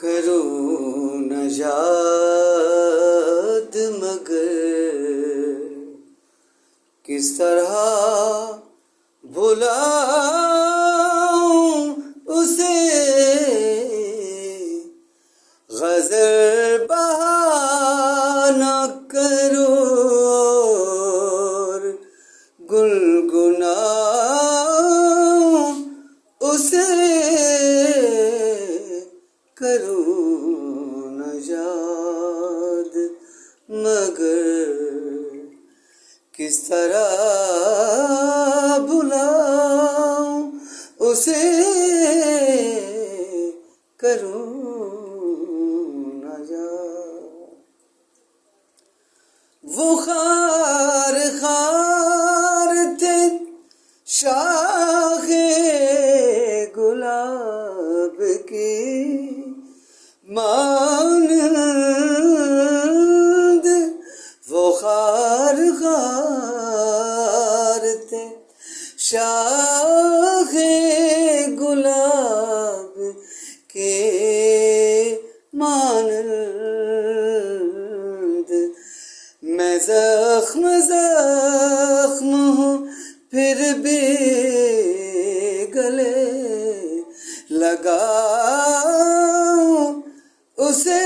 کروں نہ یاد مگر کس طرح بھلاؤں اسے، غزل بہانہ کروں اور گنگناؤں اسے، کروں نہ یاد مگر کس طرح بھلاؤں اسے، کروں نہ یاد۔ وہ خار خار تھے شاخ گلاب کی مانند، وہ خار خار تھے شاخ گلاب کے مانند، میں زخم زخم ہوں پھر بھی گلے لگاؤں اسے،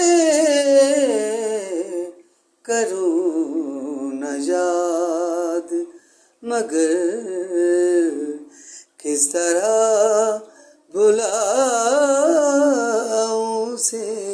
کروں نہ یاد مگر کس طرح بھلاؤں اسے۔